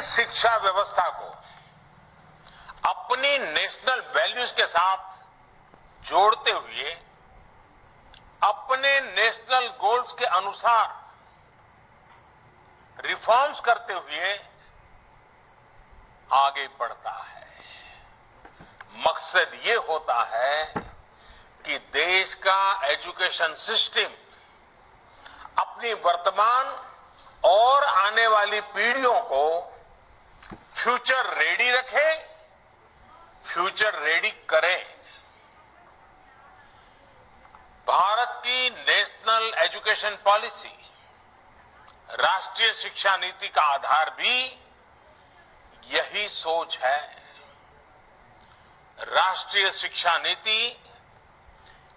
शिक्षा व्यवस्था को अपनी नेशनल वैल्यूज के साथ जोड़ते हुए अपने नेशनल गोल्स के अनुसार रिफॉर्म्स करते हुए आगे बढ़ता है। मकसद ये होता है कि देश का एजुकेशन सिस्टम अपनी वर्तमान और आने वाली पीढ़ियों को फ्यूचर रेडी रखे, फ्यूचर रेडी करे। भारत की नेशनल एजुकेशन पॉलिसी, राष्ट्रीय शिक्षा नीति का आधार भी यही सोच है। राष्ट्रीय शिक्षा नीति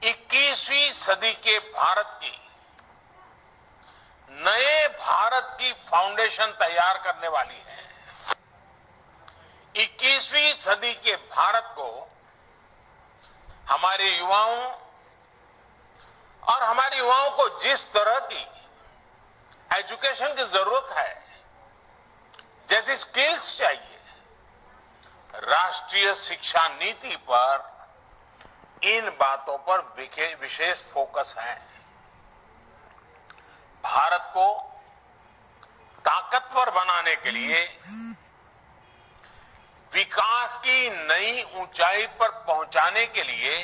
21वीं सदी के भारत की नए भारत की फाउंडेशन तैयार करने वाली है। 21वीं सदी के भारत को हमारे युवाओं और हमारे युवाओं को जिस तरह की एजुकेशन की जरूरत है, जैसी स्किल्स चाहिए, राष्ट्रीय शिक्षा नीति पर इन बातों पर विशेष फोकस है। भारत को ताकतवर बनाने के लिए, विकास की नई ऊंचाई पर पहुंचाने के लिए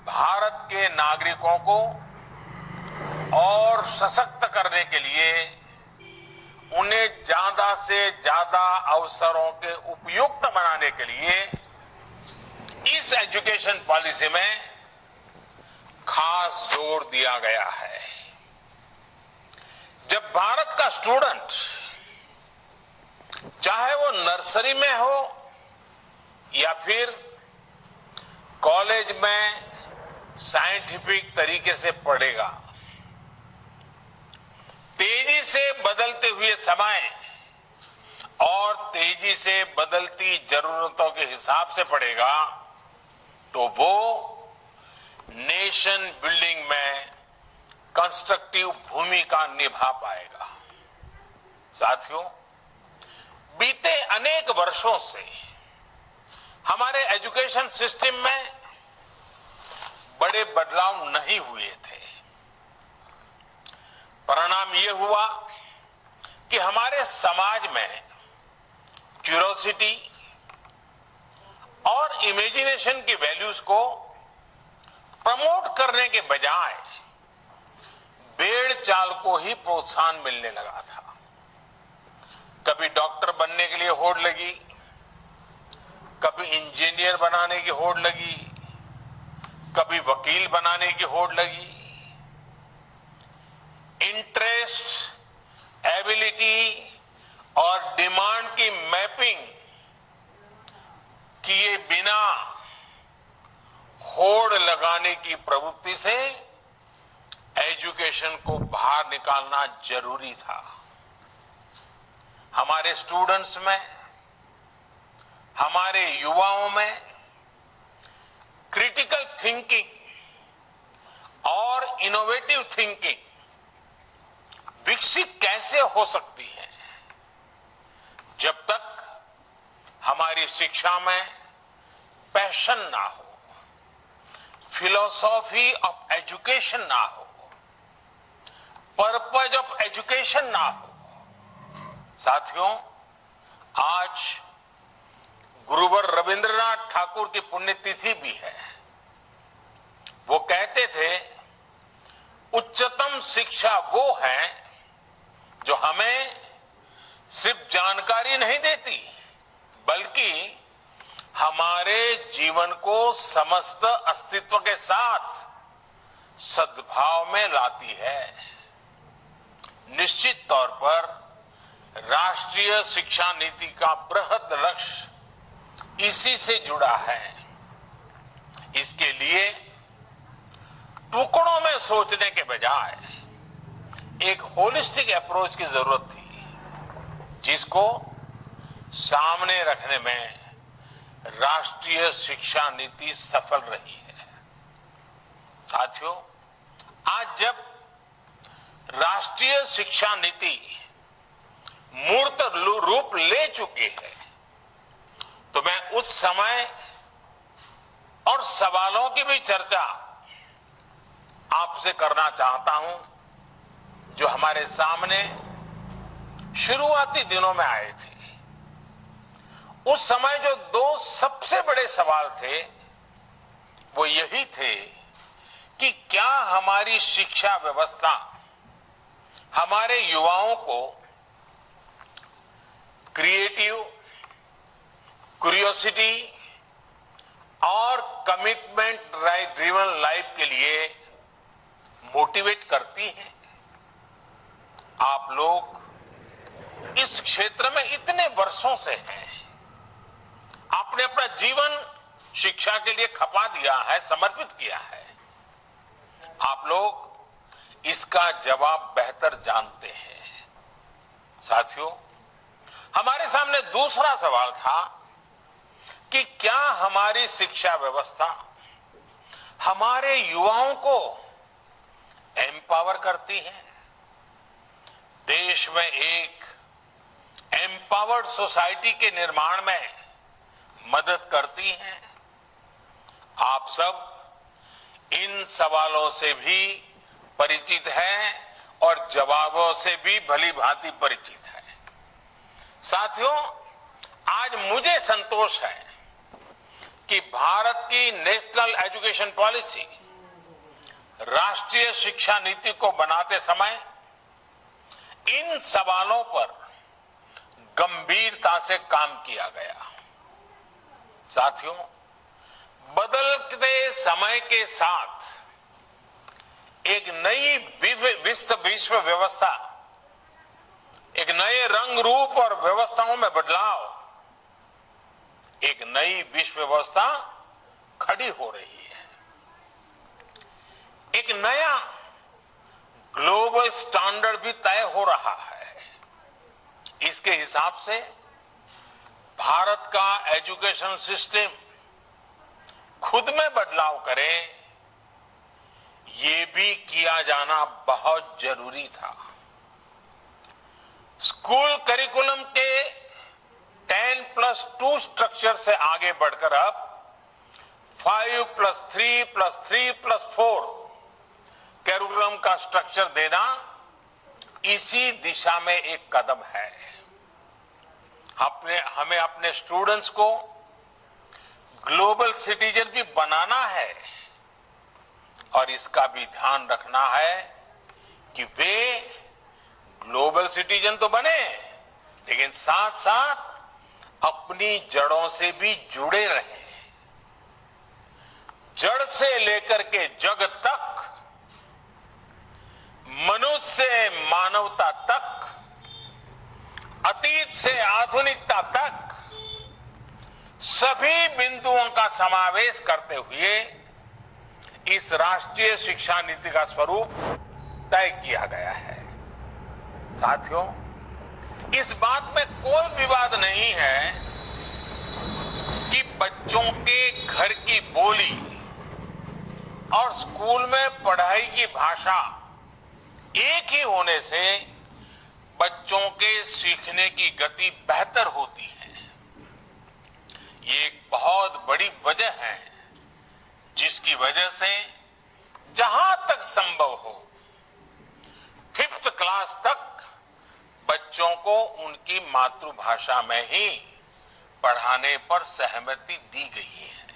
भारत के नागरिकों को और सशक्त करने के लिए उन्हें ज्यादा से ज्यादा अवसरों के उपयुक्त बनाने के लिए इस एजुकेशन पॉलिसी में खास जोर दिया गया है। जब भारत का स्टूडेंट, चाहे वो नर्सरी में हो या फिर कॉलेज में साइंटिफिक तरीके से पढ़ेगा, तेजी से बदलते हुए समय और तेजी से बदलती जरूरतों के हिसाब से पढ़ेगा, तो वो नेशन बिल्डिंग में कंस्ट्रक्टिव भूमिका निभा पाएगा। साथियों, बीते अनेक वर्षों से हमारे एजुकेशन सिस्टम में बड़े बदलाव नहीं हुए थे। परिणाम ये हुआ कि हमारे समाज में क्यूरोसिटी और इमेजिनेशन की वैल्यूज को प्रमोट करने के बजाय भेड़ चाल को ही प्रोत्साहन मिलने लगा था। कभी डॉक्टर बनने के लिए होड़ लगी, कभी इंजीनियर बनाने की होड़ लगी, कभी वकील बनाने की होड़ लगी। इंटरेस्ट, एबिलिटी और डिमांड की मैपिंग किए बिना होड़ लगाने की प्रवृत्ति से एजुकेशन को बाहर निकालना जरूरी था। हमारे स्टूडेंट्स में, हमारे युवाओं में क्रिटिकल थिंकिंग और इनोवेटिव थिंकिंग विकसित कैसे हो सकती है, जब तक हमारी शिक्षा में पैशन ना हो, फिलॉसफी ऑफ एजुकेशन ना हो, पर्पज ऑफ एजुकेशन ना हो। साथियों, आज गुरुवर रविंद्रनाथ ठाकुर की पुण्यतिथि भी है। वो कहते थे, उच्चतम शिक्षा वो है जो हमें सिर्फ जानकारी नहीं देती, बल्कि हमारे जीवन को समस्त अस्तित्व के साथ सद्भाव में लाती है। निश्चित तौर पर राष्ट्रीय शिक्षा नीति का बृहद लक्ष्य इसी से जुड़ा है। इसके लिए टुकड़ों में सोचने के बजाय एक होलिस्टिक अप्रोच की जरूरत थी, जिसको सामने रखने में राष्ट्रीय शिक्षा नीति सफल रही है। साथियों, आज जब राष्ट्रीय शिक्षा नीति मूर्त रूप ले चुकी है। तो मैं उस समय और सवालों की भी चर्चा आपसे करना चाहता हूं जो हमारे सामने शुरुआती दिनों में आए थे। उस समय जो दो सबसे बड़े सवाल थे वो यही थे कि क्या हमारी शिक्षा व्यवस्था हमारे युवाओं को क्रिएटिव, क्यूरियोसिटी और कमिटमेंट ड्रिवन लाइफ के लिए मोटिवेट करती है। आप लोग इस क्षेत्र में इतने वर्षों से हैं, आपने अपना जीवन शिक्षा के लिए खपा दिया है, समर्पित किया है। आप लोग इसका जवाब बेहतर जानते हैं। साथियों, हमारे सामने दूसरा सवाल था कि क्या हमारी शिक्षा व्यवस्था हमारे युवाओं को एम्पावर करती है, देश में एक एम्पावर्ड सोसाइटी के निर्माण में मदद करती है। आप सब इन सवालों से भी परिचित हैं और जवाबों से भी भली भांति परिचित हैं। साथियों, आज मुझे संतोष है कि भारत की नेशनल एजुकेशन पॉलिसी, राष्ट्रीय शिक्षा नीति को बनाते समय इन सवालों पर गंभीरता से काम किया गया। साथियों, बदलते समय के साथ एक नई विश्व व्यवस्था, एक नए रंग रूप और व्यवस्थाओं में बदलाव, एक नई विश्व व्यवस्था खड़ी हो रही है। एक नया ग्लोबल स्टैंडर्ड भी तय हो रहा है। इसके हिसाब से भारत का एजुकेशन सिस्टम खुद में बदलाव करे, ये भी किया जाना बहुत जरूरी था। स्कूल करिकुलम के 10+2 स्ट्रक्चर से आगे बढ़कर अब 5+3+3+4 करिकुलम का स्ट्रक्चर देना इसी दिशा में एक कदम है। हमें अपने स्टूडेंट्स को ग्लोबल सिटीजन भी बनाना है और इसका भी ध्यान रखना है कि वे ग्लोबल सिटीजन तो बने, लेकिन साथ साथ अपनी जड़ों से भी जुड़े रहें। जड़ से लेकर के जग तक, मनुष्य से मानवता तक, अतीत से आधुनिकता तक सभी बिंदुओं का समावेश करते हुए इस राष्ट्रीय शिक्षा नीति का स्वरूप तय किया गया है। साथियों, इस बात में कोई विवाद नहीं है कि बच्चों के घर की बोली और स्कूल में पढ़ाई की भाषा एक ही होने से बच्चों के सीखने की गति बेहतर होती है। ये एक बहुत बड़ी वजह है जिसकी वजह से जहां तक संभव हो 5th क्लास तक बच्चों को उनकी मातृभाषा में ही पढ़ाने पर सहमति दी गई है।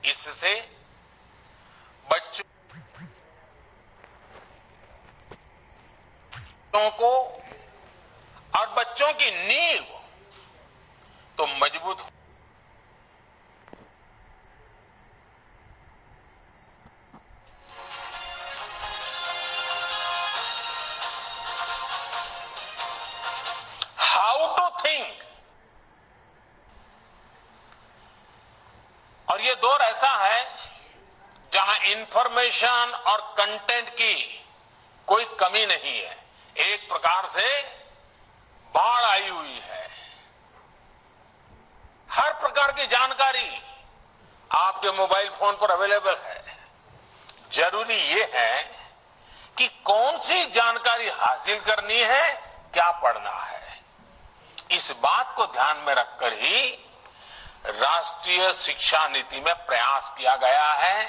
इससे बच्चों को और बच्चों की नींव तो मजबूत हो। हाउ टू थिंक, और ये दौर ऐसा है जहां इंफॉर्मेशन और कंटेंट की कोई कमी नहीं है। एक प्रकार से बाढ़ आई हुई है। हर प्रकार की जानकारी आपके मोबाइल फोन पर अवेलेबल है। जरूरी ये है कि कौन सी जानकारी हासिल करनी है, क्या पढ़ना है। इस बात को ध्यान में रखकर ही राष्ट्रीय शिक्षा नीति में प्रयास किया गया है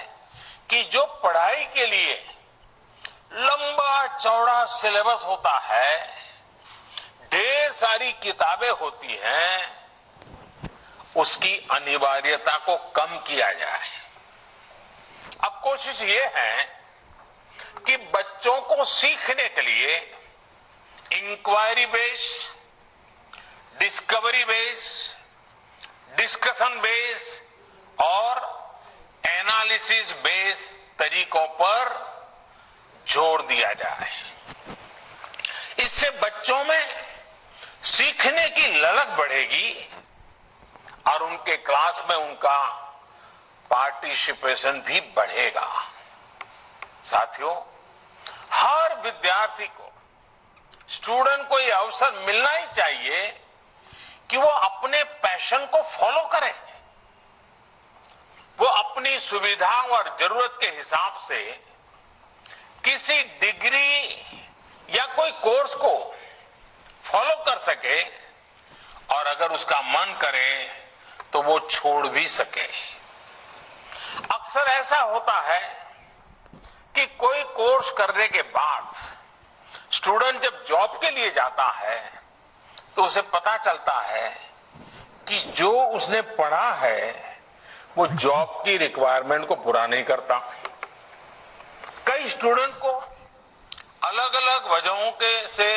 कि जो पढ़ाई के लिए लंबा चौड़ा सिलेबस होता है, ढेर सारी किताबें होती हैं, उसकी अनिवार्यता को कम किया जाए। अब कोशिश ये है कि बच्चों को सीखने के लिए inquiry based, discovery based, discussion based और एनालिसिस बेस्ड तरीकों पर जोर दिया जाए। इससे बच्चों में सीखने की ललक बढ़ेगी और उनके क्लास में उनका पार्टिसिपेशन भी बढ़ेगा। साथियों, हर विद्यार्थी को, स्टूडेंट को यह अवसर मिलना ही चाहिए कि वो अपने पैशन को फॉलो करे। वो अपनी सुविधाओं और जरूरत के हिसाब से किसी डिग्री या कोई कोर्स को फॉलो कर सके और अगर उसका मन करे तो वो छोड़ भी सके। अक्सर ऐसा होता है कि कोई कोर्स करने के बाद स्टूडेंट जब जॉब के लिए जाता है तो उसे पता चलता है कि जो उसने पढ़ा है वो जॉब की रिक्वायरमेंट को पूरा नहीं करता। कई स्टूडेंट को अलग अलग वजहों के से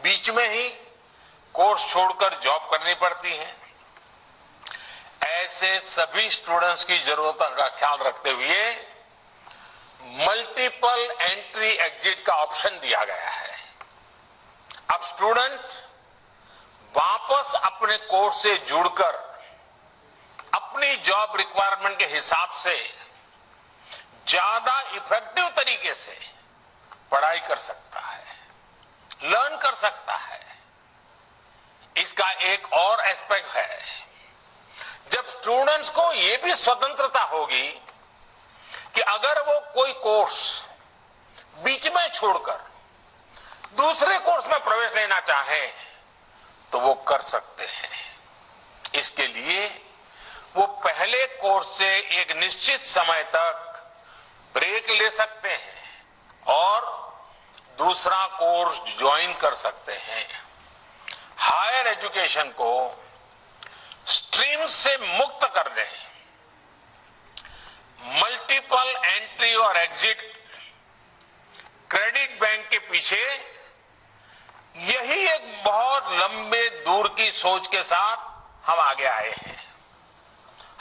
बीच में ही कोर्स छोड़कर जॉब करनी पड़ती है। ऐसे सभी स्टूडेंट्स की जरूरतों का ख्याल रखते हुए मल्टीपल एंट्री एग्जिट का ऑप्शन दिया गया है। अब स्टूडेंट वापस अपने कोर्स से जुड़कर अपनी जॉब रिक्वायरमेंट के हिसाब से ज्यादा इफेक्टिव तरीके से पढ़ाई कर सकता है, लर्न कर सकता है। इसका एक और एस्पेक्ट है, जब स्टूडेंट्स को यह भी स्वतंत्रता होगी कि अगर वो कोई कोर्स बीच में छोड़कर दूसरे कोर्स में प्रवेश लेना चाहे तो वो कर सकते हैं। इसके लिए वो पहले कोर्स से एक निश्चित समय तक ब्रेक ले सकते हैं और दूसरा कोर्स ज्वाइन कर सकते हैं। हायर एजुकेशन को स्ट्रीम से मुक्त करने, मल्टीपल एंट्री और एग्जिट क्रेडिट बैंक के पीछे यही एक बहुत लंबे दूर की सोच के साथ हम आगे आए हैं।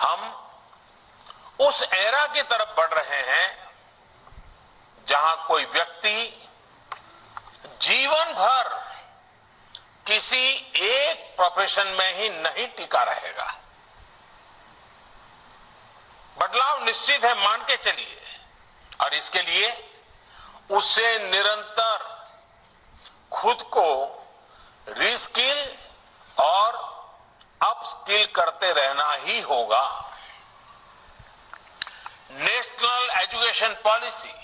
हम उस एरा की तरफ बढ़ रहे हैं जहां कोई व्यक्ति जीवन भर किसी एक प्रोफेशन में ही नहीं टिका रहेगा। बदलाव निश्चित है, मान के चलिए, और इसके लिए उसे निरंतर खुद को रीस्किल और अपस्किल करते रहना ही होगा। नेशनल एजुकेशन पॉलिसी,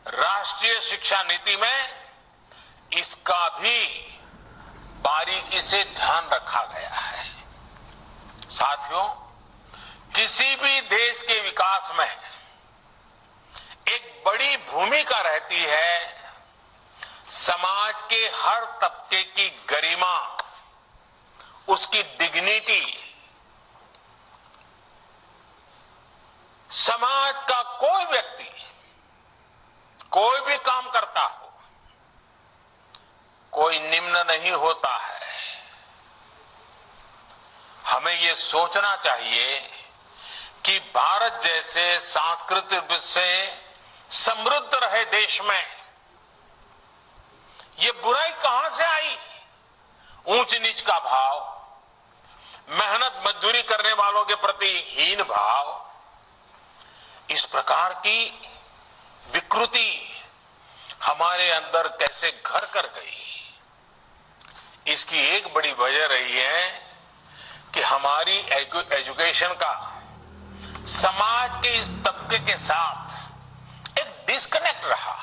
राष्ट्रीय शिक्षा नीति में इसका भी बारीकी से ध्यान रखा गया है। साथियों, किसी भी देश के विकास में एक बड़ी भूमिका रहती है समाज के हर तबके की गरिमा, उसकी डिग्निटी। समाज का कोई व्यक्ति कोई भी काम करता हो, कोई निम्न नहीं होता है। हमें ये सोचना चाहिए कि भारत जैसे सांस्कृतिक से समृद्ध रहे देश में ये बुराई कहां से आई? ऊंच नीच का भाव, मेहनत मजदूरी करने वालों के प्रति हीन भाव, इस प्रकार की विकृति हमारे अंदर कैसे घर कर गई? इसकी एक बड़ी वजह रही है कि हमारी एजुकेशन का समाज के इस तबके के साथ एक डिस्कनेक्ट रहा।